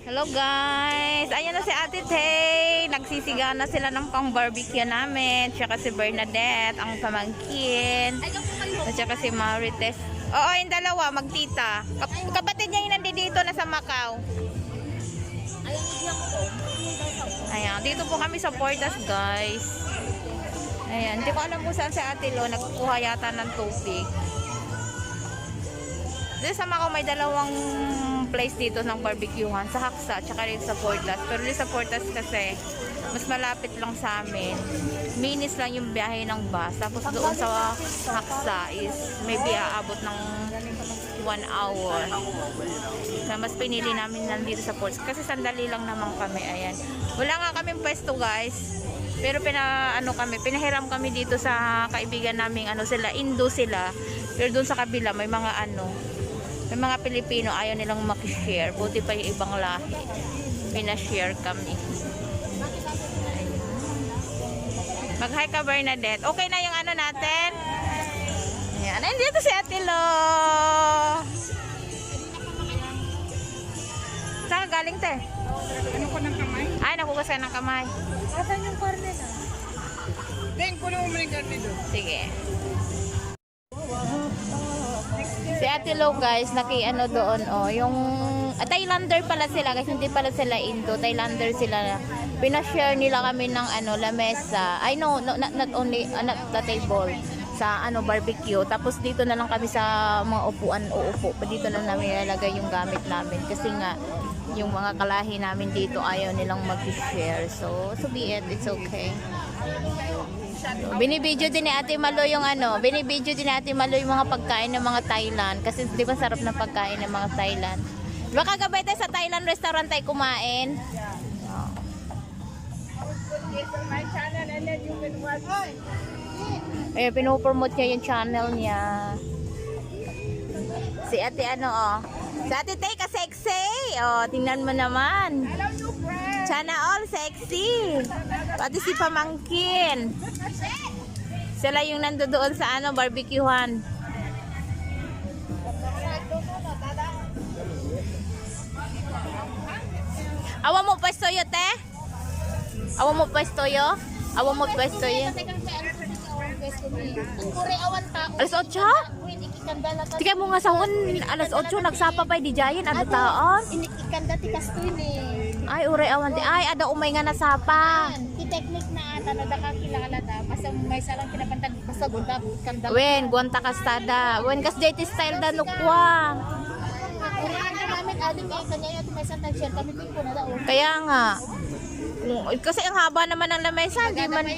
Hello guys! Ayan na si Ate Tay. Nagsisiga na sila ng pang-barbecue namin. Tsaka si Bernadette, ang pamangkin. At tsaka si Marites. Oo, yung dalawa, magtita. Kapatid niya yung nandito na sa Macau. Ayan, dito po kami sa Portas guys. Ayan, hindi ko alam kung saan si Ate Lo. Nagkukuha yata ng tubig. Dito sa Macau may dalawang place dito ng barbecuehan, sa Haksa tsaka rin sa Portas. Pero rin sa Portas kasi mas malapit lang sa amin. Minutes lang yung biyahe ng bus. Tapos doon sa Haksa is maybe aabot ng 1 hour. Kaya mas pinili namin nandito sa Portas kasi sandali lang naman kami. Ayan. Wala nga kaming pwesto guys. Pero pinahiram kami dito sa kaibigan namin, sila, Indo sila. Pero doon sa kabila may mga may mga Pilipino ayaw nilang makishare. Buti pa yung ibang lahi. Pinashare kami. Mag-hi ka Bernadette. Okay na yung natin? Ayan. Ayan dito si Ate Lo. Saan ka galing te? Ano ko ng kamay? Ay, nakukas ka ng kamay. Asan yung karne na? Then, kunin mo yung karne doon. Sige. Si Ate Lo guys, doon yung Thailander pala sila guys, hindi pala sila Indo, Thailander sila. Pinashare nila kami ng lamesa. I know, not only not the table sa barbecue. Tapos dito na lang kami sa mga upuan, uupo. Dito na namin ilalagay yung gamit namin kasi nga yung mga kalahi namin dito ayaw nilang mag-share. So be it, it's okay. So, binibidyo din ni Ate Malo yung binibidyo din ni Ate Malo yung mga pagkain ng mga Thailand kasi di ba sarap ng pagkain ng mga Thailand. Baka gabay tayo sa Thailand restaurant tayo kumain. Oh. Ayan, pinopromote niya yung channel niya. Si Ate si Ate Tay ka sexy. Oh, tingnan mo naman. Sana all sexy. Pati si pamangkin. Sila yung nandoon sa barbecuehan. Awa mo pwesto yo te? Awa mo pwesto yo? Awa mo pwesto yo? Alas 8? Tika mo nga sahon, alas 8 nagsapa pa di jayan taon. Inikikanda ti kastoy ni. Ay uray awan ti ay ada umay nga nasapa. Ti technique na ata na daka kilala ta. Basta may salang pinapantag basta gunta kanda. Wen guanta kastada. Wen kas JT style da nukwa. Urian ka namin aling kay kanya yung may santag share kami ko na daw. Kaya nga. Kasi ang haba naman ng lamesa, di man.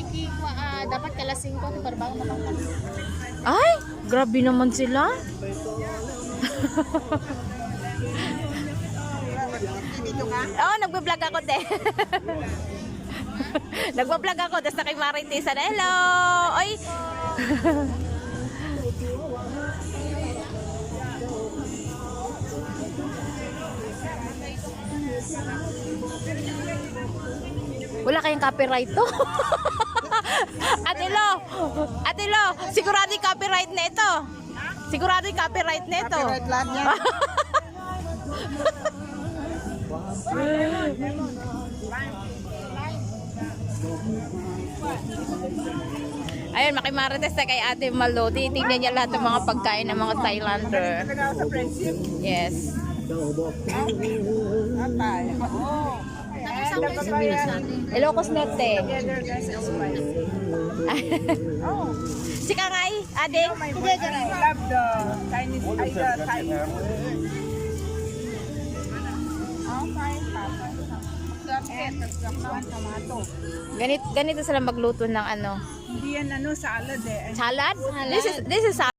Dapat kala 5 to barbago na bang. Ay, grabe naman sila. Oh, nagbe-vlog ako te. Nagbe-vlog ako tapos na kay Marites. Hello. Oy. Wala kayong copyright to. Ate Lo, sigurado yung copyright na ito. Sigurado yung copyright na ito. Copyright lang yan. Ayun, makimarites na kay Ate Malo. Titignan niya lahat ng mga pagkain ng mga Thailander. Yes. Ilocos Norte. Si Kangay, ading. Love the Chinese Thai. Ganito sila magluto ng Hindi yan salad eh. salad? This is salad.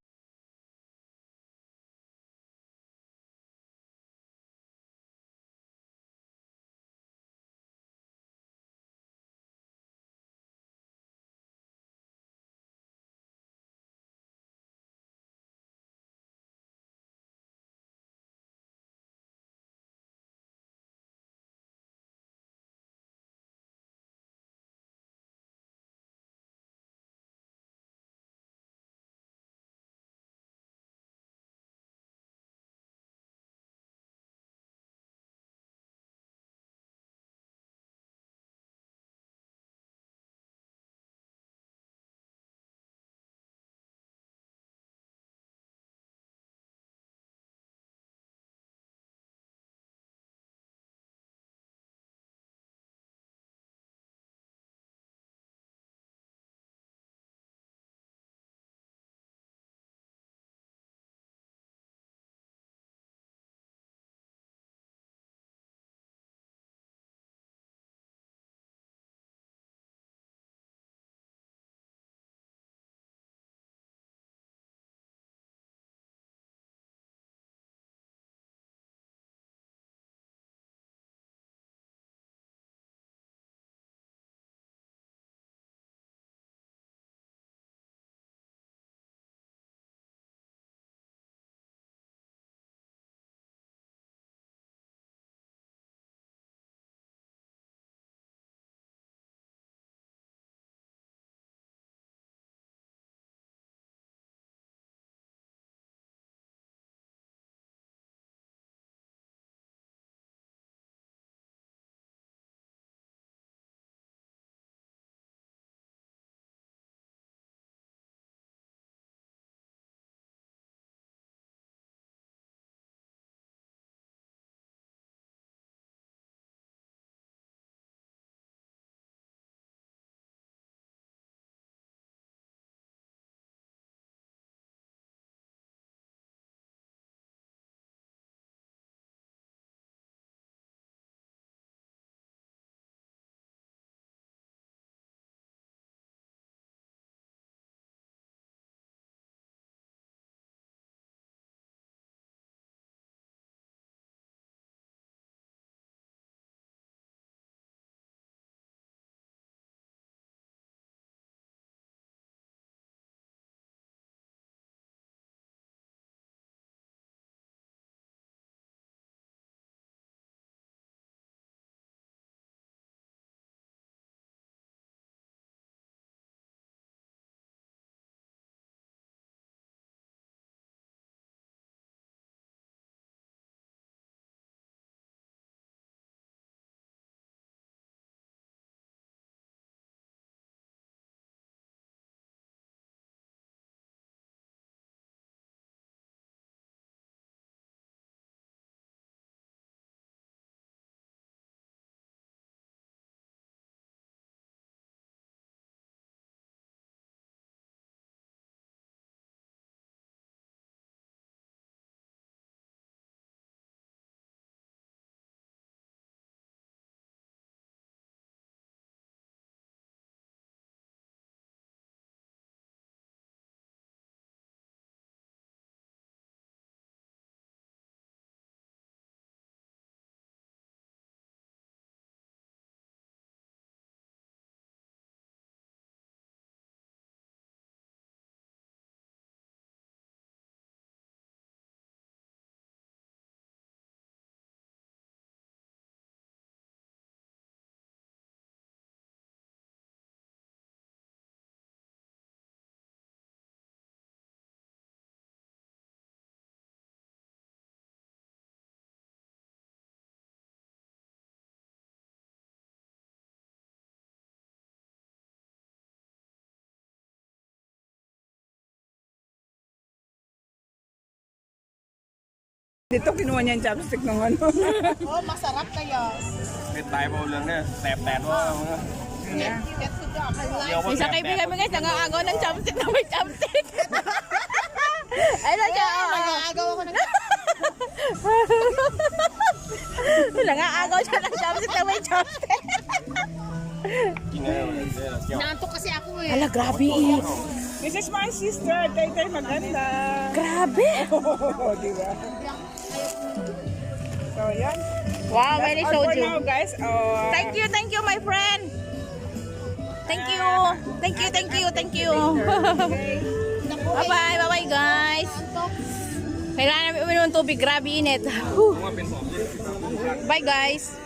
Dito kinuha niya yung chopstick ng ano. Oh, masarap kaya. May tayo mo lang na. Tep-tep mo. Isa kaibigan kami guys, nangangagaw ng chopstick na may chopstick. Ayun siya. Nag-aagaw ako ng... Nangangagaw siya ng chopstick na may chopstick. Naantok kasi ako eh. Ala, grabe eh. This is my sister. Tay-tay maganda. Grabe. Oh, di ba? So, yan. Wow, very That's all for soju. now, guys. Thank you, my friend. Thank you. Thank you. Bye-bye, guys. Kailangan namin uminom ng tubig. Grabe init. Bye, guys.